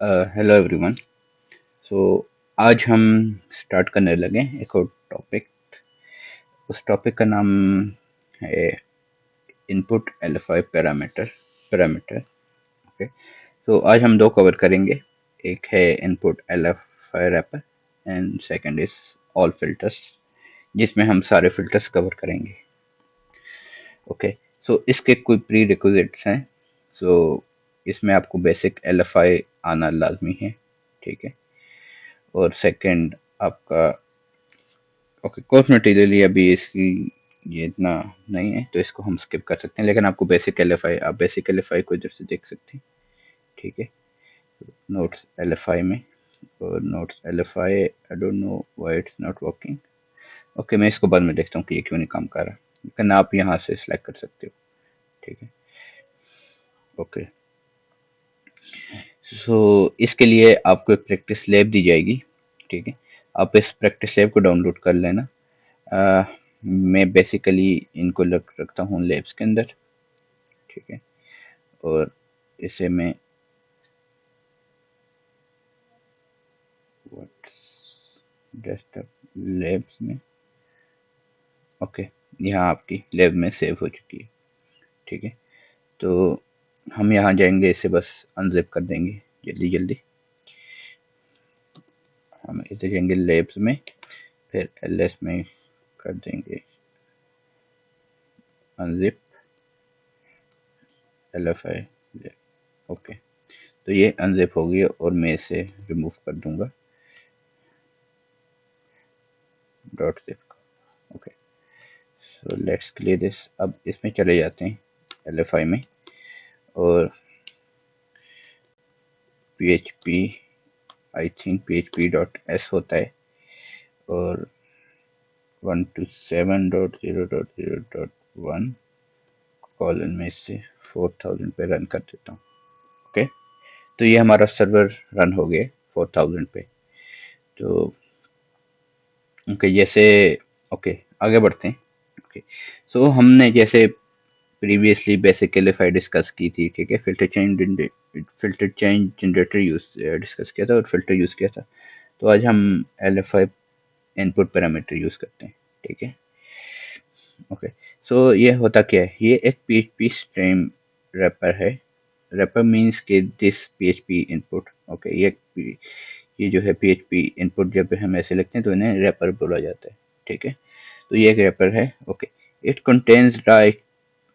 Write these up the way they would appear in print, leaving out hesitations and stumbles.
Hello everyone. सो आज हम start करने लगे हैं एक और टॉपिक। उस टॉपिक का नाम है इनपुट एलएफआई पैरामीटर। ओके। तो आज हम दो कवर करेंगे। एक है input LFI wrapper and second is all filters, जिसमें हम सारे फिल्टर्स कवर करेंगे। ओके। सो इसके कोई प्री रिक्विजिट्स हैं। सो इसमें आपको बेसिक एलएफआई आना लाजमी है। ठीक है। और सेकंड आपका, ओके, कोर्स मटेरियल ही अभी इसकी ये इतना नहीं है तो इसको हम स्किप कर सकते हैं, लेकिन आपको बेसिक एलएफआई, आप बेसिक एलएफआई को इधर से देख सकते हैं। ठीक है। नोट्स एलएफआई में, और notes LFI I don't know why it's not working. Okay, मैं इसको बाद में देखता हूँ कि ये क्यों नहीं काम कर रहा, लेकिन आप यहाँ से सिलेक्ट कर सकते हो। ठीक है। ओके। सो इसके लिए आपको एक प्रैक्टिस लैब दी जाएगी। ठीक है। आप इस प्रैक्टिस लैब को डाउनलोड कर लेना। अ, मैं बेसिकली इनको रखता हूँ लैब्स के अंदर। ठीक है। और इसे मैं डेस्कटॉप लैब्स में, ओके, यहाँ आपकी लैब में सेव हो चुकी है। ठीक है। तो हम यहाँ जाएंगे, इसे बस अनजिप कर देंगे जल्दी जल्दी। हम इधर जाएंगे लैब्स में, फिर एलएस में कर देंगे अनजिप एलएफआई लैब। ओके। तो ये अनजिप हो गई और मैं इसे रिमूव कर दूंगा dot zip. Okay. So let's clear this. अब इसमें चले जाते हैं एलएफआई में, और php, I think php dot S होता है, और 127.0.0.1 कॉलन में इसे 4000 पे रन कर देता हूँ। ओके। तो ये हमारा सर्वर रन हो गया 4000 पे। तो ओके, जैसे, ओके, आगे बढ़ते हैं। ओके। सो हमने जैसे प्रीवियसली बेसिक एलिफाई डिस्कस की थी। ठीक है। Filter change generator use discuss किया था और फिल्टर यूज किया था। तो आज हम एलिफाई इनपुट पैरामीटर यूज करते हैं। ठीक है। ओके। सो ये होता क्या है, ये एक पीएचपी स्ट्रीम रैपर है। रैपर मीन्स के दिस पीएचपी इनपुट। ओके। ये जो है पीएचपी इनपुट, जब हम ऐसे लिखते हैं तो इन्हें रैपर बोला जाता है। ठीक है। तो ये एक रैपर है। Okay. It contains the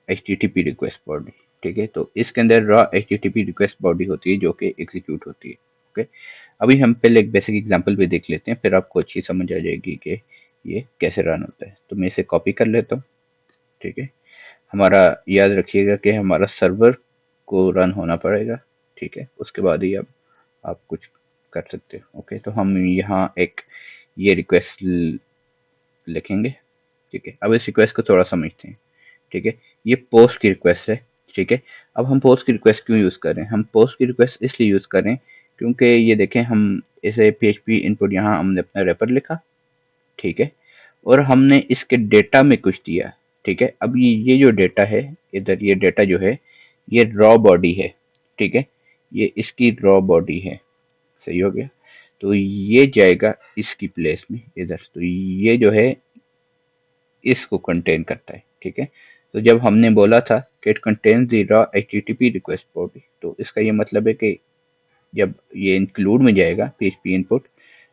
HTTP request body. ठीक है। तो इसके अंदर रॉ एचटीटीपी रिक्वेस्ट बॉडी होती है जो कि एग्जीक्यूट होती है। ओके। अभी हम पहले एक बेसिक एग्जांपल भी देख लेते हैं, फिर आपको अच्छी समझ आ जाएगी कि ये कैसे रन होता है। तो मैं इसे कॉपी कर लेता हूँ। ठीक है। हमारा, याद रखिएगा कि हमारा सर्वर को रन होना पड़ेगा। ठीक है। उसके बाद ही अब आप कुछ कर सकते हो। ओके। तो हम यहाँ एक ये रिक्वेस्ट लिखेंगे। ठीक है। अब इस रिक्वेस्ट को थोड़ा समझते हैं। ठीक है। ये पोस्ट की रिक्वेस्ट है। ठीक है। अब हम पोस्ट की रिक्वेस्ट क्यों यूज़ करें, हम पोस्ट की रिक्वेस्ट इसलिए यूज़ करें क्योंकि ये देखें, हम इसे php इनपुट, यहाँ हमने अपना रैपर लिखा। ठीक है। और हमने इसके डेटा में कुछ दिया। ठीक है। अब ये जो डेटा है, इधर ये डेटा जो है, ये रॉ बॉडी है। ठीक है। ये इसकी रॉ बॉडी है। सही हो गया। तो ये जाएगा इसकी प्लेस में इधर। तो ये जो है इसको कंटेन करता है। ठीक है। तो जब हमने बोला था कि it contains the raw HTTP request body, तो इसका ये मतलब है कि जब ये इंक्लूड में जाएगा पीएचपी इनपुट,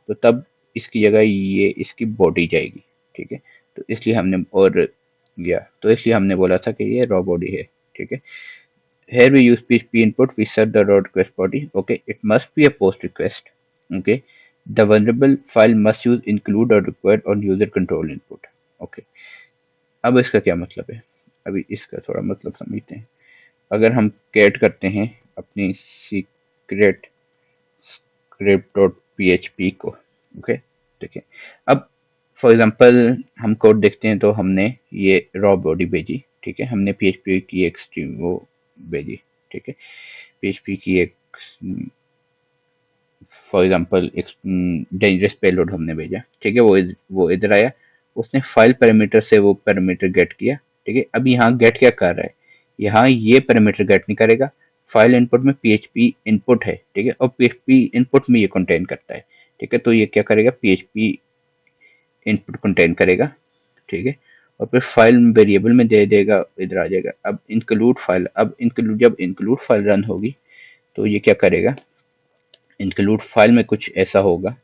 तो तब इसकी जगह ये इसकी बॉडी जाएगी। ठीक है। तो इसलिए हमने, और या तो इसलिए हमने बोला था कि ये रॉ बॉडी है। ठीक है। Here we use PHP input, we set the raw request body. Okay, it must be a post request. Okay, the vulnerable file must use include or required on user control input. Okay, अब इसका क्या मतलब है, अभी इसका थोड़ा मतलब समझते हैं। अगर हम कैट करते हैं अपनी secret script dot P H P को। ओके। देखिए, अब फॉर एग्जांपल हम कोड देखते हैं तो हमने ये रॉ बॉडी भेजी। ठीक है। हमने पी एच पी की एक स्ट्रीम वो भेजी। ठीक है। पीएचपी की एक, फॉर एग्जांपल एक डेंजरस पेलोड हमने भेजा। ठीक है। वो इधर आया, उसने फाइल पैरामीटर से वो पैरामीटर गेट किया। ठीक है। अब यहाँ गेट क्या कर रहा है, यहाँ ये पैरामीटर गेट नहीं करेगा, फाइल इनपुट में PHP इनपुट है, ठीक है, और PHP इनपुट में ये कंटेन करता है, ठीक है। तो ये क्या करेगा, PHP इनपुट कंटेन करेगा, ठीक है, और फिर फाइल वेरिएबल में दे देगा, इधर आ जाएगा। अब इंक्लूड फाइल, अब इंक्लूड, जब इंक्लूड फाइल रन होगी तो ये क्या करेगा, इंक्लूड फाइल में कुछ ऐसा होगा,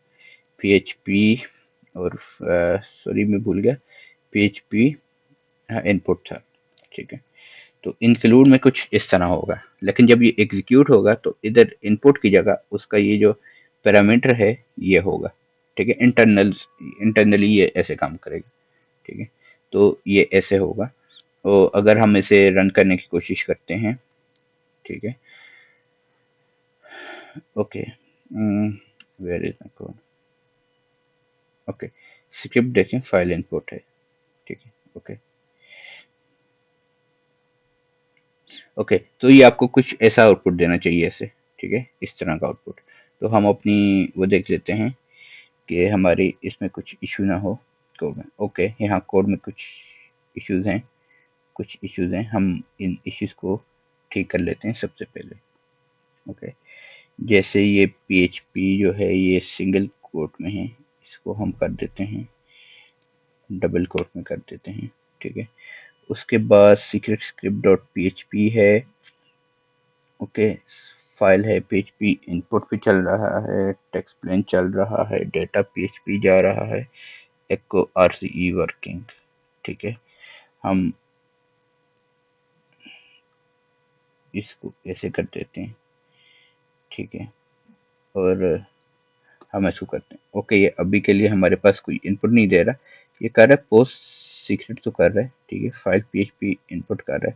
PHP और सॉरी मैं भूल गया, PHP इनपुट था, ठीक है। तो इंक्लूड में कुछ इस तरह होगा, लेकिन जब ये एग्जीक्यूट होगा तो इधर इनपुट की जगह उसका ये जो पैरामीटर है ये होगा, ठीक है। इंटरनली ये ऐसे काम करेगा, ठीक है। तो ये ऐसे होगा, और अगर हम इसे रन करने की कोशिश करते हैं, ठीक है, okay, where is my code, okay, script देखें, फाइल इनपुट है, ठीक है, ओके ओके। तो ये आपको कुछ ऐसा आउटपुट देना चाहिए ऐसे, ठीक है, इस तरह का आउटपुट। तो हम अपनी वो देख लेते हैं कि हमारी इसमें कुछ इशू ना हो कोड में। ओके, यहाँ कोड में कुछ इश्यूज हैं, कुछ इश्यूज हैं, हम इन इश्यूज को ठीक कर लेते हैं सबसे पहले। ओके, जैसे ये PHP जो है ये सिंगल कोट में है, इसको हम कर देते हैं डबल कोट में कर देते हैं, ठीक है। उसके बाद सीक्रेट स्क्रिप्ट डॉट PHP है, ओके, फाइल है, PHP इनपुट पे चल रहा है, टेक्स्ट प्लेन चल रहा है, डेटा PHP जा रहा है, echo RCE वर्किंग, ठीक है। हम इसको ऐसे कर देते हैं, ठीक है, और हम इसको करते हैं ओके। ये अभी के लिए हमारे पास कोई इनपुट नहीं दे रहा, ये कर रहा है पोस्ट सीक्रेट तो कर रहा है, ठीक है, फाइल PHP इनपुट कर रहा है,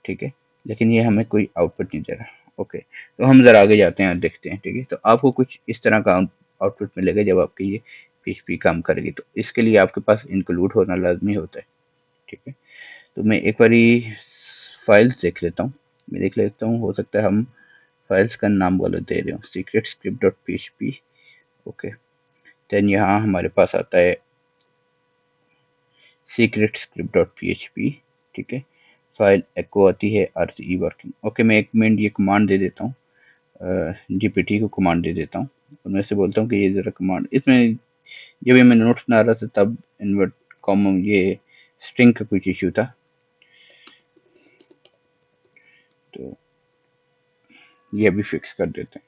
ठीक है, लेकिन ये हमें कोई आउटपुट नहीं दे रहा। ओके, तो हम ज़रा आगे जाते हैं और देखते हैं, ठीक है। तो आपको कुछ इस तरह का आउटपुट मिलेगा जब आपकी ये PHP काम करेगी। तो इसके लिए आपके पास इंक्लूड होना लाजमी होता है, ठीक है। तो मैं एक बारी फाइल्स देख लेता हूँ, मैं देख लेता हूँ, हो सकता है हम फाइल्स का नाम गलत दे रहे हो, secret script dot PHP, okay. Then यहाँ हमारे पास आता है सीक्रेट स्क्रिप्ट डॉट PHP, ठीक है, फाइल एको आती है RCE वर्किंग, ओके। मैं एक मिनट ये कमांड दे देता हूँ, GPT को कमांड दे देता हूँ, और मैं से बोलता हूँ कि ये ज़रा कमांड, इसमें जब ये मैं नोट्स बना रहा था तब इन्वर्ट कॉमा ये स्ट्रिंग का कुछ इशू था, तो ये अभी फिक्स कर देते हैं।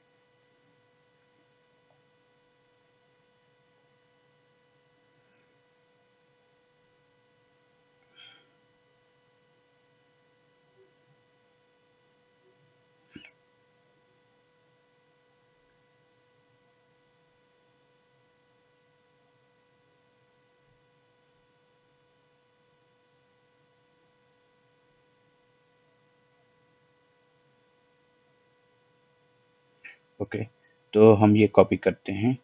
ओके, तो हम ये कॉपी करते हैं,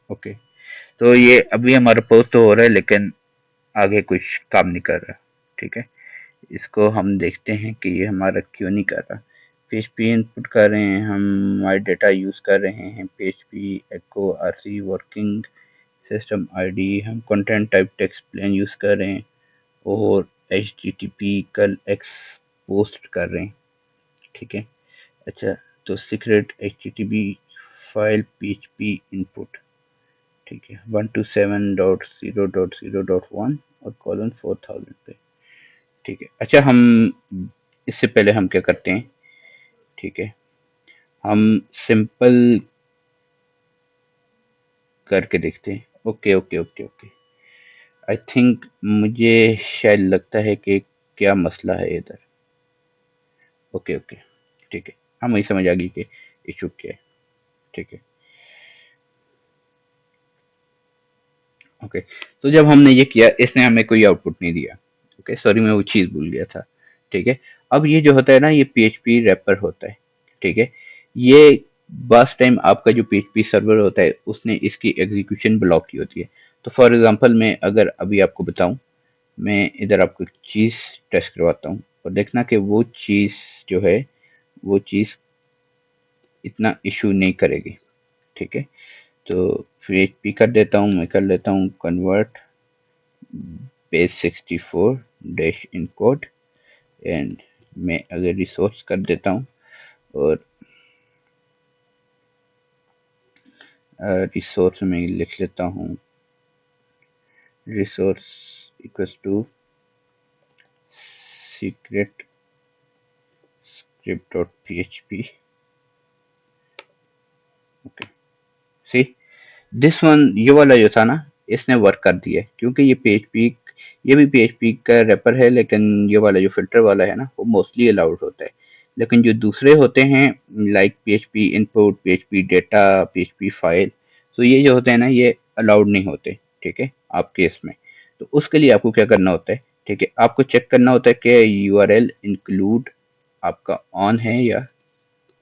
ओके। तो ये अभी हमारा पोस्ट तो हो रहा है लेकिन आगे कुछ काम नहीं कर रहा, ठीक है। इसको हम देखते हैं कि ये हमारा क्यों नहीं कर रहा। PHP इनपुट कर रहे हैं हम, माई डेटा यूज़ कर रहे हैं, PHP echo RC working, system ID, हम content type text plain use कर रहे हैं, और HTTP कल एक्स पोस्ट कर रहे हैं, ठीक है। अच्छा, तो secret HTTP file PHP input, ठीक है, 127.0.0.1 और कॉलन 4000 पे, ठीक है। अच्छा, हम इससे पहले हम क्या करते हैं, ठीक है, हम सिंपल करके देखते हैं। Okay okay okay okay, I think मुझे शायद लगता है कि क्या मसला है इधर। ओके ओके, ठीक है, हम वही समझ आ गई कि इशू क्या है, ठीक है, ओके। तो जब हमने ये किया इसने हमें कोई आउटपुट नहीं दिया, ओके, सॉरी मैं वो चीज़ भूल गया था, ठीक है। अब ये जो होता है ना, ये PHP रैपर होता है, ठीक है, ये बस टाइम आपका जो PHP सर्वर होता है उसने इसकी एग्जीक्यूशन ब्लॉक की होती है। तो फॉर एग्जांपल मैं अगर अभी आपको बताऊं, मैं इधर आपको एक चीज़ टेस्ट करवाता हूँ और देखना कि वो चीज़ जो है वो चीज़ इतना इशू नहीं करेगी, ठीक है। तो PHP कर देता हूँ, मैं कर लेता हूँ convert base 64 dash encode and मैं अगर रिसोर्स कर देता हूँ और रिसोर्स में लिख लेता हूँ resource equals to secret script dot php। Okay, see this one, ये वाला जो था ना, इसने वर्क कर दिया है क्योंकि ये PHP, ये भी PHP का रैपर है, लेकिन ये वाला जो फिल्टर वाला है ना वो मोस्टली अलाउड होता है। लेकिन जो दूसरे होते हैं like PHP input, PHP data, PHP file, तो ये जो होते हैं ना ये अलाउड नहीं होते, ठीक है, आपके इसमें। तो उसके लिए आपको क्या करना होता है, ठीक है, आपको चेक करना होता है कि URL इंक्लूड आपका ऑन है या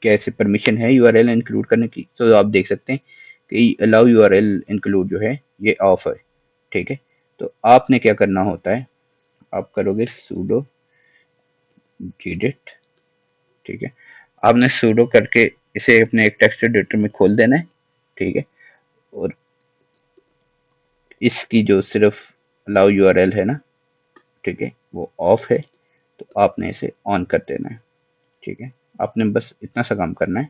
कैसे परमिशन है यूआरएल इंक्लूड करने की। तो आप देख सकते हैं कि अलाउ यूआरएल इंक्लूड जो है ये ऑफ है, ठीक है। तो आपने क्या करना होता है, आप करोगे sudo git, ठीक है, आपने sudo करके इसे अपने एक टेक्स्ट एडिटर में खोल देना है, ठीक है, और इसकी जो सिर्फ अलाउ यूआरएल है ना, ठीक है, वो ऑफ है, तो आपने इसे ऑन कर देना है, ठीक है। आपने बस इतना सा काम करना है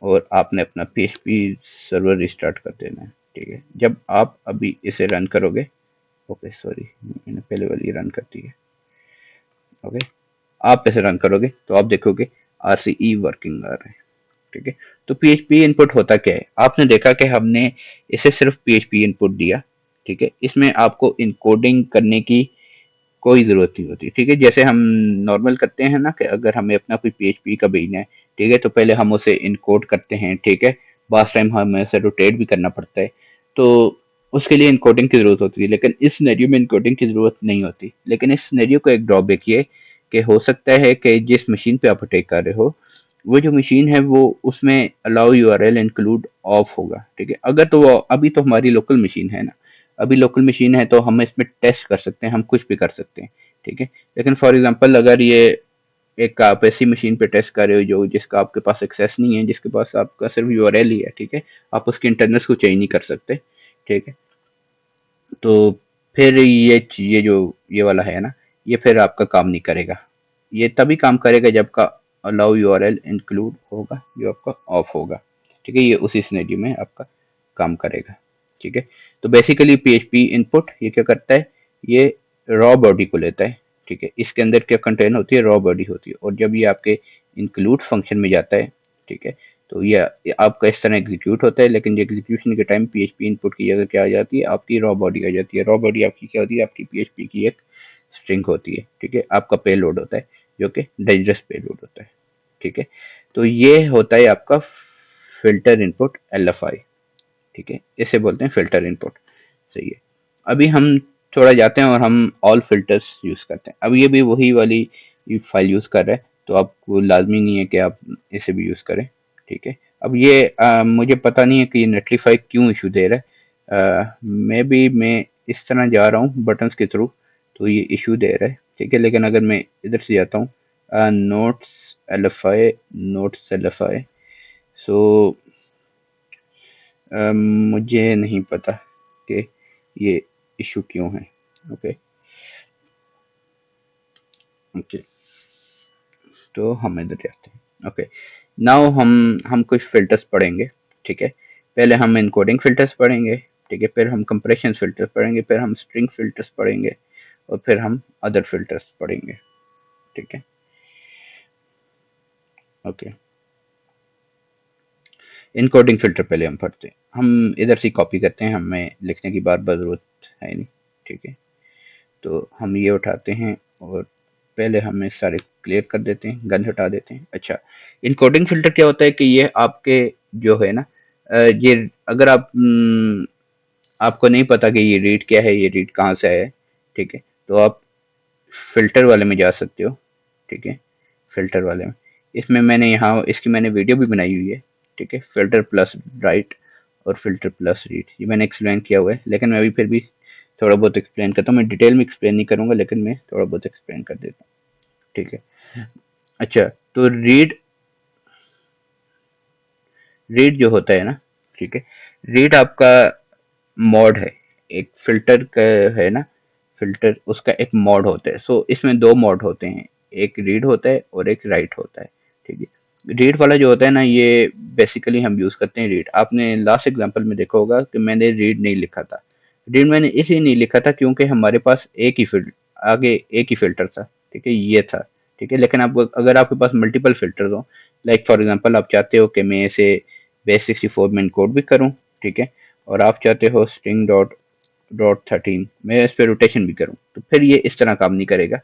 और आपने अपना PHP सर्वर रिस्टार्ट कर देना है, ठीक है। जब आप अभी इसे रन करोगे, ओके सॉरी मैंने पहले वाली रन कर दी है, ओके, आप इसे रन करोगे तो आप देखोगे RCE वर्किंग आ रहा है, ठीक है। तो PHP इनपुट होता क्या है, आपने देखा कि हमने इसे सिर्फ PHP इनपुट दिया, ठीक है, इसमें आपको इनकोडिंग करने की कोई ज़रूरत नहीं होती, ठीक है। जैसे हम नॉर्मल करते हैं ना कि अगर हमें अपना कोई PHP का भेजना है, ठीक है, तो पहले हम उसे इनकोड करते हैं, ठीक है, पास टाइम हमें उसे रोटेट भी करना पड़ता है, तो उसके लिए इनकोडिंग की ज़रूरत होती है। लेकिन इस सिनेरियो में इनकोडिंग की ज़रूरत नहीं होती। लेकिन इस सिनेरियो को एक ड्रॉबैक ये कि हो सकता है कि जिस मशीन पे आप अटैक कर रहे हो, वो जो मशीन है वो उसमें अलाउ यूआरएल इंक्लूड ऑफ होगा, ठीक है। अगर तो वो अभी तो हमारी लोकल मशीन है ना, अभी लोकल मशीन है तो हम इसमें टेस्ट कर सकते हैं, हम कुछ भी कर सकते हैं, ठीक है। लेकिन फॉर एग्जांपल अगर ये एक आप ऐसी मशीन पे टेस्ट कर रहे हो जो जिसका आपके पास एक्सेस नहीं है, जिसके पास आपका सिर्फ यूआरएल ही है, ठीक है, आप उसके इंटरनल्स को चेंज नहीं कर सकते, ठीक है, तो फिर ये जो ये वाला है ना, ये फिर आपका काम नहीं करेगा। ये तभी काम करेगा जब का अलाउ यूआरएल इंक्लूड होगा, जो आपका ऑफ होगा, ठीक है। ये उसी सिनेरियो में आपका काम करेगा, ठीक है। तो बेसिकली PHP इनपुट ये क्या करता है, ये रॉ बॉडी को लेता है, ठीक है। इसके अंदर क्या कंटेन होती है, रॉ बॉडी होती है, और जब ये आपके इंक्लूड फंक्शन में जाता है, ठीक है, तो ये आपका इस तरह एग्जीक्यूट होता है। लेकिन एग्जीक्यूशन के टाइम PHP इनपुट की जगह क्या आ जाती है, आपकी रॉ बॉडी आ जाती है। रॉ बॉडी आपकी क्या होती है, आपकी PHP की एक स्ट्रिंग होती है, ठीक है, आपका पेलोड होता है जो कि डेंजरस पेलोड होता है, ठीक है। तो ये होता है आपका फिल्टर इनपुट LFI, ठीक है, इसे बोलते हैं फिल्टर इनपुट, सही है। अभी हम थोड़ा जाते हैं और हम ऑल फिल्टर्स यूज करते हैं। अब ये भी वही वाली फाइल यूज कर रहे हैं, तो आपको लाजमी नहीं है कि आप इसे भी यूज करें, ठीक है। अब ये मुझे पता नहीं है कि ये नेटलीफाई क्यों इशू दे रहा है, मैं इस तरह जा रहा हूँ बटन्स के थ्रू, तो ये इशू दे रहा है, ठीक है। लेकिन अगर मैं इधर से जाता हूँ नोट्स LFI, सो मुझे नहीं पता कि ये इशू क्यों है, ओके ओके। तो हम इधर जाते हैं, ओके। नाउ हम कुछ फिल्टर्स पढ़ेंगे, ठीक है। पहले हम इनकोडिंग फिल्टर्स पढ़ेंगे, ठीक है, फिर हम कंप्रेशन फिल्टर्स पढ़ेंगे, फिर हम स्ट्रिंग फिल्टर्स पढ़ेंगे, और फिर हम अदर फिल्टर्स पढ़ेंगे, ठीक है, ओके। इनकोडिंग फिल्टर पहले हम पढ़ते हैं, हम इधर से कॉपी करते हैं, हमें लिखने की बार बार जरूरत है नहीं, ठीक है। तो हम ये उठाते हैं और पहले हमें सारे क्लियर कर देते हैं, गंद हटा देते हैं। अच्छा, इनकोडिंग फिल्टर क्या होता है कि ये आपके जो है ना, ये अगर आपको नहीं पता कि ये रीड क्या है, ये रीड कहाँ से आया है, ठीक है, तो आप फिल्टर वाले में जा सकते हो, ठीक है, फिल्टर वाले में। इसमें मैंने यहाँ इसकी मैंने वीडियो भी बनाई हुई है, ठीक है, फिल्टर प्लस राइट और फिल्टर प्लस रीड, ये मैंने एक्सप्लेन किया हुआ है। लेकिन मैं अभी फिर भी थोड़ा बहुत एक्सप्लेन करता हूँ, मैं डिटेल में एक्सप्लेन नहीं करूंगा, लेकिन मैं थोड़ा बहुत एक्सप्लेन कर देता हूँ, ठीक है। अच्छा, तो रीड रीड जो होता है ना, ठीक है, रीड आपका मॉड है, एक फिल्टर का है ना, फिल्टर उसका एक मॉड होता है। सो इसमें दो मॉड होते हैं, एक रीड होता है और एक राइट होता है। ठीक है, रीड वाला जो होता है ना, ये बेसिकली हम यूज करते हैं रीड। आपने लास्ट एग्जांपल में देखा होगा कि मैंने रीड नहीं लिखा था। रीड मैंने इसलिए नहीं लिखा था क्योंकि हमारे पास एक ही फिल्टर, आगे एक ही फिल्टर था। ठीक है, ये था। ठीक है, लेकिन आप अगर आपके पास मल्टीपल फिल्टर हो, लाइक फॉर एग्जांपल आप चाहते हो कि मैं इसे बेस 64 में इनकोड भी करूं, ठीक है, और आप चाहते हो स्ट्रिंग डॉट डॉट 13 मैं इस पे रोटेशन भी करूं, तो फिर ये इस तरह काम नहीं करेगा,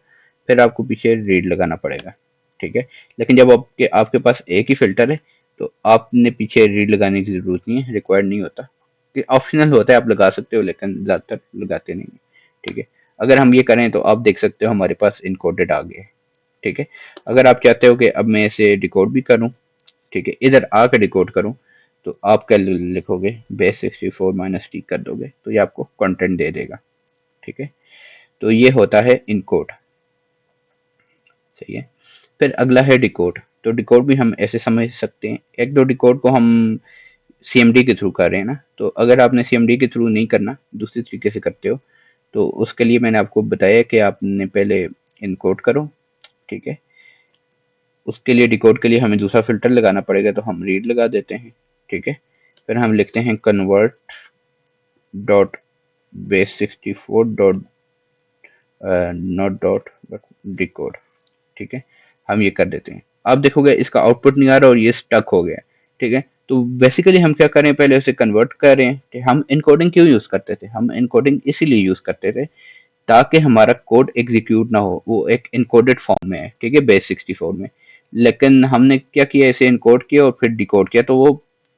फिर आपको पीछे रीड लगाना पड़ेगा। ठीक है, लेकिन जब आपके आपके पास एक ही फिल्टर है तो आपने पीछे रीड लगाने की जरूरत नहीं है, रिक्वायर्ड नहीं होता। कि ऑप्शनल होता है, आप लगा सकते हो, लेकिन ज़्यादातर लगाते नहीं हैं। ठीक है, अगर हम ये करें तो आप देख सकते हो हमारे पास इनकोडेड आ गया है। ठीक है, अगर आप चाहते हो कि अब मैं इसे डिकोड भी करूं, ठीक है, इधर आकर डिकोड करूं, तो आप क्या लिखोगे, बेस 64 माइनस टी कर दोगे तो ये आपको कंटेंट दे देगा। ठीक है, तो ये होता है इनकोड। सही है, फिर अगला है डिकोड। तो डिकोड भी हम ऐसे समझ सकते हैं, एक दो डिकोड को हम सीएमडी के थ्रू कर रहे हैं ना, तो अगर आपने सीएमडी के थ्रू नहीं करना, दूसरी तरीके से करते हो, तो उसके लिए मैंने आपको बताया कि आपने पहले इनकोड करो। ठीक है, उसके लिए डिकोड के लिए हमें दूसरा फिल्टर लगाना पड़ेगा, तो हम रीड लगा देते हैं। ठीक है, फिर हम लिखते हैं convert dot base 64 dot not dot but decode. ठीक है, हम ये कर देते हैं। आप देखोगे इसका आउटपुट नहीं आ रहा और ये स्टक हो गया। ठीक है, तो बेसिकली हम क्या करें, पहले उसे कन्वर्ट करें। कि हम इनकोडिंग क्यों यूज करते थे, हम इनकोडिंग इसीलिए यूज करते थे ताकि हमारा कोड एग्जीक्यूट ना हो, वो एक इनकोडेड फॉर्म में है। ठीक है, बेस 64 में। लेकिन हमने क्या किया, इसे इनकोड किया और फिर डिकोड किया, तो वो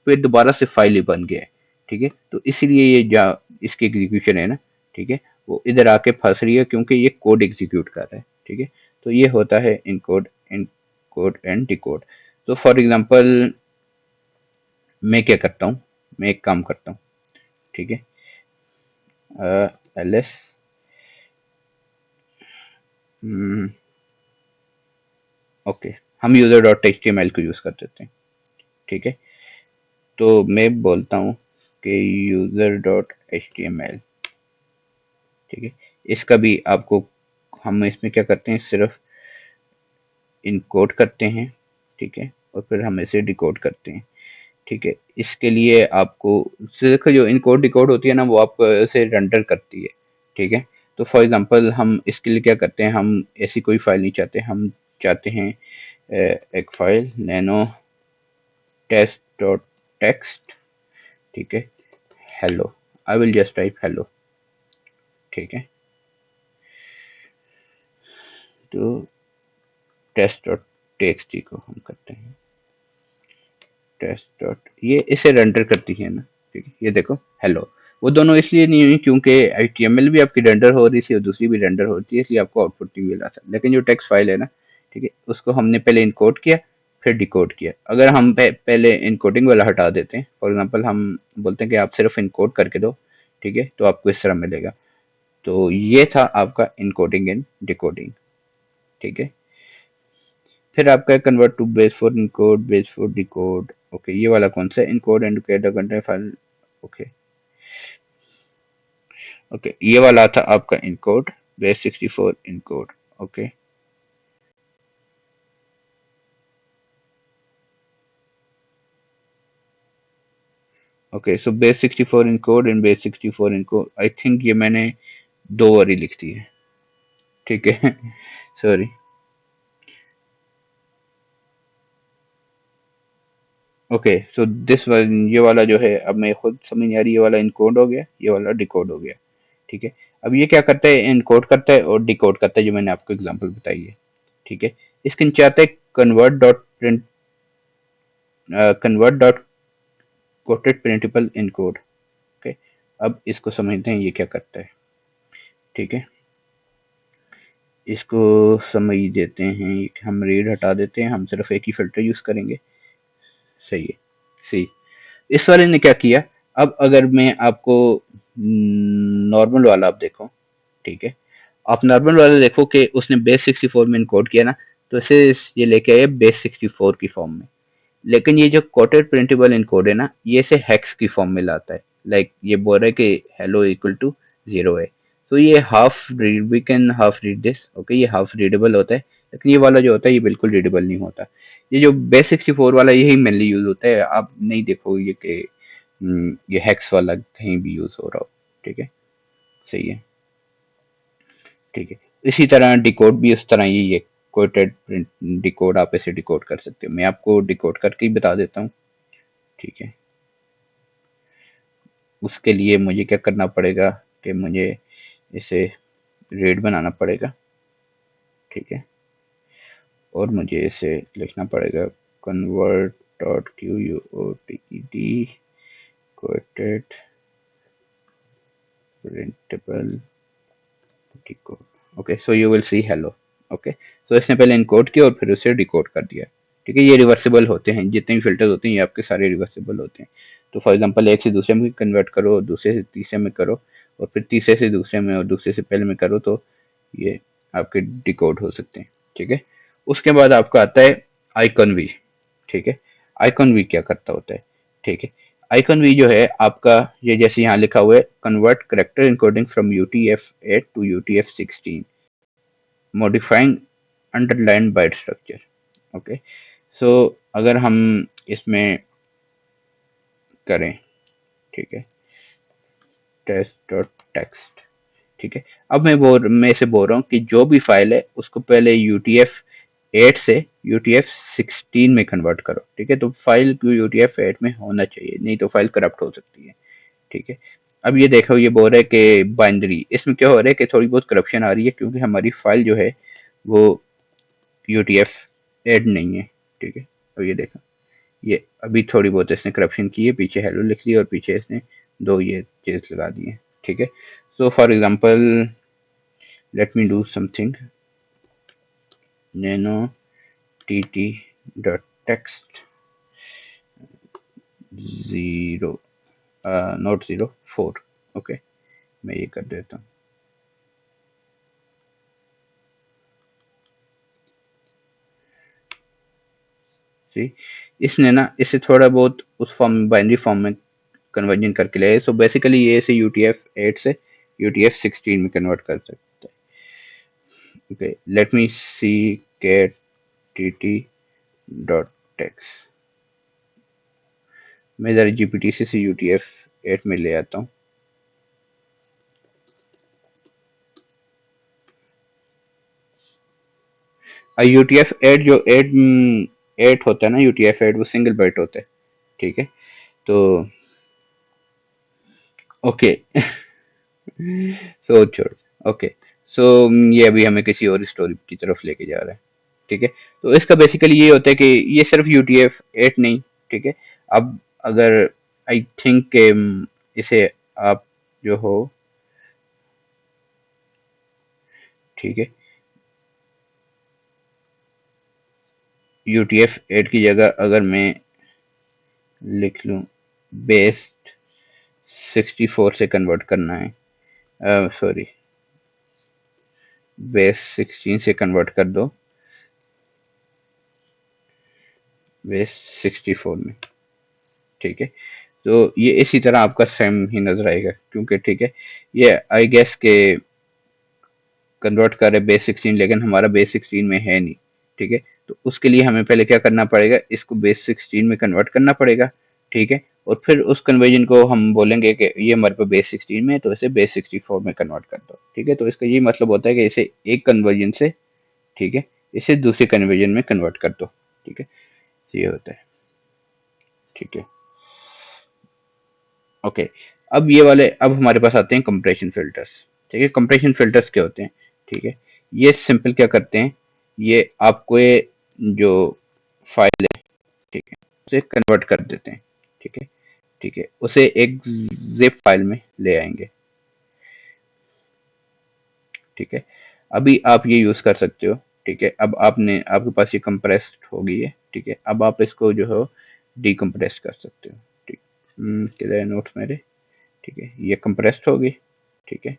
फिर दोबारा से फाइल ही बन गया है। ठीक है, तो इसीलिए ये जा इसकी एग्जीक्यूशन है ना, ठीक है, वो इधर आके फंस रही है क्योंकि ये कोड एग्जीक्यूट कर रहा है। ठीक है, तो ये होता है इनकोड, इनकोड एंड डिकोड। तो फॉर एग्जांपल मैं क्या करता हूँ, मैं एक काम करता हूँ। ठीक है, ls ओके, हम user dot H T M L को यूज कर देते हैं। ठीक है, तो मैं बोलता हूँ कि user dot H T M L. ठीक है, इसका भी आपको, हम इसमें क्या करते हैं, सिर्फ इनकोड करते हैं। ठीक है, और फिर हम इसे डिकोड करते हैं। ठीक है, इसके लिए आपको सिर्फ जो इनकोड डिकोड होती है ना, वो आपको इसे रेंडर करती है। ठीक है, तो फॉर एग्जांपल हम इसके लिए क्या करते हैं, हम ऐसी कोई फाइल नहीं चाहते, हम चाहते हैं एक file nano test dot text. ठीक है, hello, I will just type hello. ठीक है, तो टेस्ट डॉट टेक्स्ट को हम करते हैं टेस्ट डॉट, ये इसे रेंडर करती है ना। ठीक है, ये देखो हेलो, वो दोनों इसलिए नहीं हुई क्योंकि HTML भी आपकी रेंडर हो रही थी और दूसरी भी रेंडर होती है, इसलिए आपको आउटपुट नहीं मिल रहा था। लेकिन जो टेक्स्ट फाइल है ना, ठीक है, उसको हमने पहले इनकोड किया फिर डिकोड किया। अगर हम पहले इनकोडिंग वाला हटा देते हैं, फॉर एग्जांपल हम बोलते हैं कि आप सिर्फ इनकोड करके दो, ठीक है, तो आपको इस तरह मिलेगा। तो ये था आपका इनकोडिंग एंड डिकोडिंग। ठीक है, फिर आपका convert to base four encode, base four decode. Okay, ये वाला कौन सा, encode and content file. Okay, okay, ये वाला था आपका encode, base 64 encode. Okay, okay, so base 64 encode and base 64 encode, I think ये मैंने दो बारी लिख दी है। ठीक है, sorry. Okay, so this one, ये वाला जो है, अब मैं खुद समझ नहीं आ रही, ये वाला इनकोड हो गया, ये वाला डिकोड हो गया। ठीक है, अब ये क्या करता है, इनकोड करता है और डिकोड करता है, जो मैंने आपको एग्जांपल बताई है। ठीक है, इसके नीचे आता है convert dot print, convert dot coated printable encode. Okay, अब इसको समझते हैं ये क्या करता है। ठीक है, इसको समझ देते हैं, हम रीड हटा देते हैं, हम सिर्फ एक ही फिल्टर यूज करेंगे। सही है, सही। इस वाले ने क्या किया, अब अगर मैं आपको नॉर्मल वाला आप देखो, ठीक है, आप नॉर्मल वाला देखो कि उसने बेस 64 में इनकोड किया ना, तो इसे ये लेके आए बेस 64 की फॉर्म में। लेकिन ये जो कोटेड प्रिंटेबल इनकोड है ना, ये इसे हेक्स की फॉर्म में लाता है। लाइक ये बोल रहा है कि हेलो इक्वल टू 0 है। तो ये half read, we can half read this, okay, ये हाफ रीडेबल होता है। लेकिन ये वाला जो होता है ये बिल्कुल रीडेबल नहीं होता। ये जो बेस 64 वाला यही मेनली यूज होता है, आप नहीं देखोगे कि ये हेक्स वाला कहीं भी यूज हो रहा हो। ठीक है, सही है। ठीक है, इसी तरह डिकोड भी उस तरह ही है। कोटेड प्रिंट डिकोड, आप इसे डिकोड कर सकते हो। मैं आपको डिकोड करके ही बता देता हूँ। ठीक है, उसके लिए मुझे क्या करना पड़ेगा कि मुझे इसे रीड बनाना पड़ेगा। ठीक है, और मुझे इसे लिखना पड़ेगा convert dot Q U O T D quoted printable decode. Okay, so you will see hello. Okay, so इसने पहले इनकोड किया और फिर उसे डिकोड कर दिया। ठीक है, ये रिवर्सिबल होते हैं, जितने भी फिल्टर्स होते हैं ये आपके सारे रिवर्सिबल होते हैं। तो फॉर एग्जांपल एक से दूसरे में कन्वर्ट करो, दूसरे से तीसरे में करो, और फिर तीसरे से दूसरे में और दूसरे से पहले में करो, तो ये आपके डिकोड हो सकते हैं। ठीक है, उसके बाद आपका आता है आइकन वी। ठीक है, आइकन वी क्या करता होता है? ठीक है, आइकन वी जो है आपका, ये जैसे यहाँ लिखा हुआ है, convert character encoding from UTF-8 to UTF-16 modifying underlying byte structure. Okay, so अगर हम इसमें करें, ठीक है, टेस्ट डॉट टेक्स्ट। ठीक है, अब मैं इसे बोल रहा हूँ कि जो भी फाइल है उसको पहले UTF-8 से UTF-16 में कन्वर्ट करो। ठीक है, तो फाइल UTF-8 में होना चाहिए, नहीं तो फाइल करप्ट हो सकती है। ठीक है, अब ये देखो, ये बोल रहा है कि बाइनरी, इसमें क्या हो रहा है कि थोड़ी बहुत करप्शन आ रही है, क्योंकि हमारी फाइल जो है वो UTF-8 नहीं है। ठीक है, अब ये देखो, ये अभी थोड़ी बहुत इसने करप्शन की है, पीछे हेलो लिख दिया और पीछे इसने दो ये चीज लगा दी है। ठीक है, so for example let me do something, nano tt dot text 0 note 04। Okay, मैं ये कर देता हूँ। सी, इसने ना इसे थोड़ा बहुत उस फॉर्म, बाइनरी फॉर्म में कन्वर्जन करके ले। सो बेसिकली ये इसे UTF-8 से UTF-16 में कन्वर्ट कर सकते हैं। ओके, लेट मी सी कैट tt डॉट टेक्स्ट। मैं जरा GPTC से UTF-8 में ले आता हूँ। UTF-8 जो 8 होता है ना, UTF-8 वो सिंगल बाइट होता है। ठीक है, तो ओके सो छोड़, ओके, सो ये अभी हमें किसी और स्टोरी की तरफ लेके जा रहा है। ठीक है, तो इसका बेसिकली ये होता है कि ये सिर्फ UTF-8 नहीं। ठीक है, अब अगर आई थिंक के इसे आप जो हो, ठीक है, UTF-8 की जगह अगर मैं लिख लूँ बेस 64 से कन्वर्ट करना है, सॉरी, बेस 16 से कन्वर्ट कर दो बेस 64 में। ठीक है, तो ये इसी तरह आपका सेम ही नजर आएगा, क्योंकि ठीक है, ये आई गेस के कन्वर्ट कर रहे बेस 16, लेकिन हमारा बेस 16 में है नहीं। ठीक है, तो उसके लिए हमें पहले क्या करना पड़ेगा, इसको बेस 16 में कन्वर्ट करना पड़ेगा। ठीक है, और फिर उस कन्वर्जन को हम बोलेंगे कि ये हमारे पास बेस 16 में है, तो इसे बेस 64 में कन्वर्ट कर दो। ठीक है, तो इसका ये मतलब होता है कि इसे एक कन्वर्जन से, ठीक है, इसे दूसरे कन्वर्जन में कन्वर्ट कर दो। ठीक है, ये होता है। ठीक है, ओके, अब ये वाले, अब हमारे पास आते हैं कंप्रेशन फिल्टर्स। ठीक है, कंप्रेशन फिल्टर्स क्या होते हैं? ठीक है, ये सिंपल क्या करते हैं, ये आपको ये जो फाइल है, ठीक है, उसे कन्वर्ट कर देते हैं। ठीक है, ठीक है, उसे एक जिप फाइल में ले आएंगे। ठीक है, अभी आप ये यूज कर सकते हो। ठीक है, अब आपने, आपके पास ये कंप्रेस्ड हो गई है। ठीक है, अब आप इसको जो है डीकम्प्रेस कर सकते हो। ठीक, किधर है नोट्स मेरे? ठीक है, ये कंप्रेस्ड होगी। ठीक है,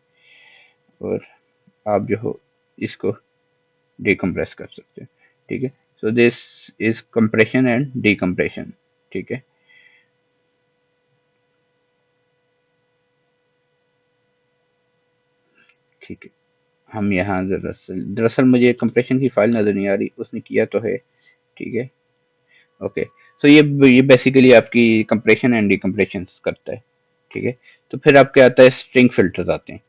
और आप जो हो इसको डिकम्प्रेस कर सकते हो। ठीक है, So this is compression and decompression. ठीक है, ठीक है। हम यहाँ दरअसल दरअसल मुझे कंप्रेशन की फाइल नज़र नहीं आ रही, उसने किया तो है। ठीक है, ओके। सो ये बेसिकली आपकी कंप्रेशन एंड डिकम्प्रेशन करता है। ठीक है, तो फिर आपके आता है स्ट्रिंग फिल्टर्स आते हैं।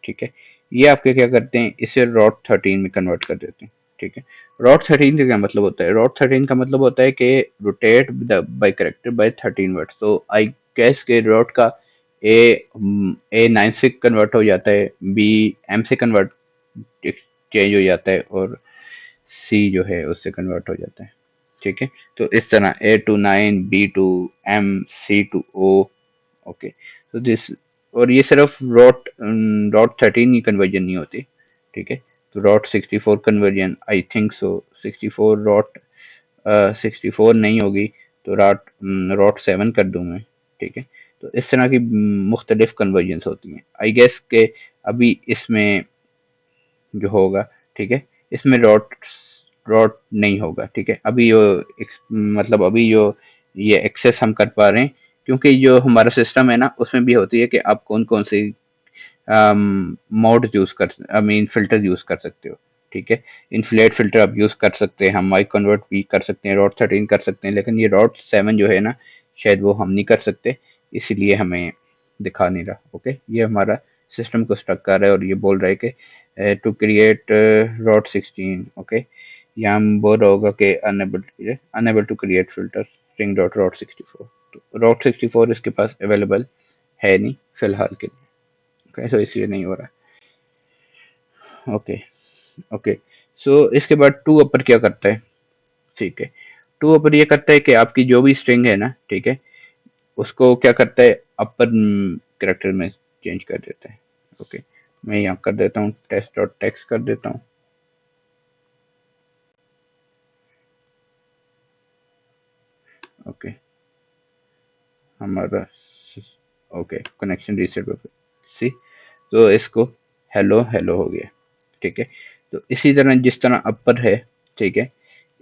ठीक है, ये आपके क्या करते हैं, इसे रॉट 13 में कन्वर्ट कर देते हैं। ठीक है, रॉट 13 का क्या मतलब होता है, रॉट 13 का मतलब होता है कि rotate by character by 13 words. तो आई गेस के रॉट का ए ए 9 से कन्वर्ट हो जाता है, बी एम से कन्वर्ट चेंज हो जाता है, और सी जो है उससे कन्वर्ट हो जाता है। ठीक है, तो इस तरह A to 9, B to M, C to O. Okay, तो दिस, और ये सिर्फ रॉट रॉट 13 की कन्वर्जन नहीं होती। ठीक है, तो rot 64 conversion, I think so 64 rot 64 नहीं होगी, तो रॉट 7 कर दूं मैं। ठीक है, तो इस तरह की मुख्तलिफ कन्वर्जन्स होती हैं। आई गेस के अभी इसमें जो होगा, ठीक है, इसमें रॉट रॉट नहीं होगा। ठीक है, अभी जो मतलब अभी जो ये एक्सेस हम कर पा रहे हैं, क्योंकि जो हमारा सिस्टम है ना, उसमें भी होती है कि आप कौन कौन सी मोड यूज कर, आई मीन फिल्टर यूज कर सकते हो। ठीक है, इन्फ्लेट फिल्टर आप यूज कर सकते हैं, हम माइक कन्वर्ट भी कर सकते हैं, रॉट 13 कर सकते हैं, लेकिन ये रॉट 7 जो है ना, शायद वो हम नहीं कर सकते, इसीलिए हमें दिखा नहीं रहा। ओके, ये हमारा सिस्टम को स्टक कर रहा है और ये बोल रहा है कि टू क्रिएट रॉट 16। ओके, यहाँ हम बोल रहा होगा कि unable to create filter string dot rot 64। तो रॉट 64 इसके पास अवेलेबल है नहीं फिलहाल के लिए। ओके, सो इसलिए नहीं हो रहा। Okay, okay. सो इसके बाद टू अपर क्या करता है, ठीक है, टू अपर ये करता है कि आपकी जो भी स्ट्रिंग है ना, ठीक है, उसको क्या करता है, अपर करेक्टर में चेंज कर देता है। ओके, मैं यहाँ कर देता हूँ टेस्ट डॉट टेक्स्ट कर देता हूँ। ओके, हमारा, ओके, कनेक्शन रीसेट हो गया, सी, तो इसको हेलो हेलो हो गया। ठीक है, तो इसी तरह जिस तरह अपर है, ठीक है,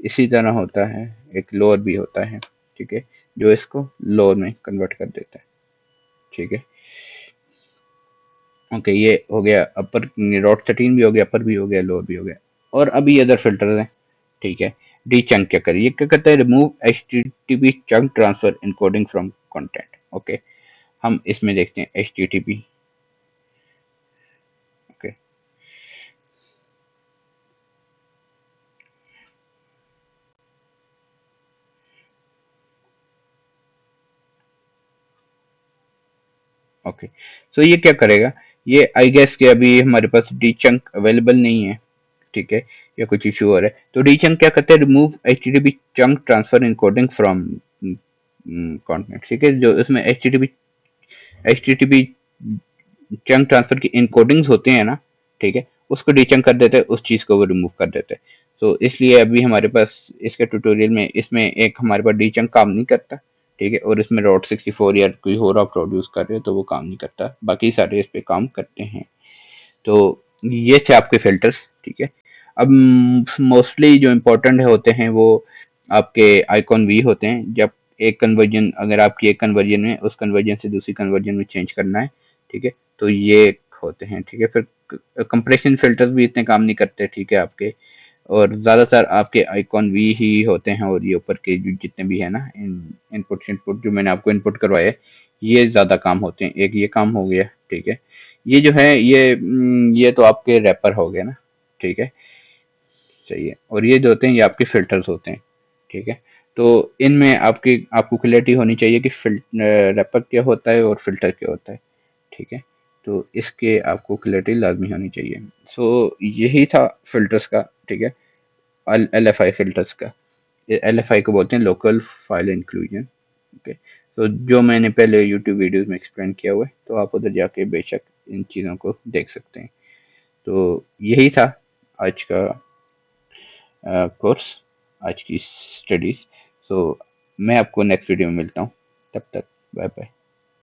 इसी तरह होता है एक लोअर भी होता है। ठीक है, जो इसको लोअर में कन्वर्ट कर देता है। ठीक है, ओके, ये हो गया अपर, डॉट 13 भी हो गया, अपर भी हो गया, लोअर भी हो गया। और अभी अदर फिल्टर हैं। ठीक है, डी चंक क्या करिए, क्या करता है, remove H T T P chunk transfer encoding from content. Okay, हम इसमें देखते हैं H T T P. Okay, okay, so ये क्या करेगा, ये आई गेस के अभी हमारे पास डी चंक अवेलेबल नहीं है। ठीक है, या कुछ इशू हो रहा है, तो डी चंक क्या करता है, remove H T T P chunk transfer encoding from content. ठीक है, जो इसमें H T T P chunk transfer की इनकोडिंग्स होते हैं ना, ठीक है, उसको डीचंक कर देते हैं, उस चीज़ को वो रिमूव कर देते हैं। तो इसलिए अभी हमारे पास इसके ट्यूटोरियल में इसमें एक हमारे पास डीचंक काम नहीं करता। ठीक है, और इसमें रॉट 64 या कोई और आप प्रोड्यूस कर रहे हो तो वो काम नहीं करता, बाकी सारे इस पे काम करते हैं। तो ये थे आपके फिल्टर्स। ठीक है, अब मोस्टली जो इम्पोर्टेंट होते हैं वो आपके आइकॉन वी होते हैं। जब एक कन्वर्जन, अगर आपकी एक कन्वर्जन में उस कन्वर्जन से दूसरी कन्वर्जन में चेंज करना है, ठीक है, तो ये होते हैं। ठीक है, फिर कंप्रेशन फिल्टर्स भी इतने काम नहीं करते। ठीक है, आपके, और ज़्यादातर आपके आइकॉन वी ही होते हैं, और ये ऊपर के जो जितने भी है ना, इनपुट इनपुट जो मैंने आपको इनपुट करवाए, ये ज़्यादा काम होते हैं। एक ये काम हो गया। ठीक है, ये जो है ये तो आपके रैपर हो गए ना। ठीक है, सही है, और ये जो होते हैं ये आपके फिल्टर्स होते हैं। ठीक है, तो इनमें आपको क्लैरिटी होनी चाहिए कि रैपर क्या होता है और फिल्टर क्या होता है। ठीक है, तो इसके आपको क्लैरिटी लाजमी होनी चाहिए। सो यही था फिल्टर्स का। ठीक है, एल एफ आई फिल्टर्स का, एल एफ आई को बोलते हैं लोकल फाइल इंक्लूजन। ओके, तो जो मैंने पहले यूट्यूब वीडियोस में एक्सप्लेन किया हुआ है, तो आप उधर जाके बेशक इन चीज़ों को देख सकते हैं। तो यही था आज का कोर्स, आज की स्टडीज। सो मैं आपको नेक्स्ट वीडियो में मिलता हूँ, तब तक बाय बाय।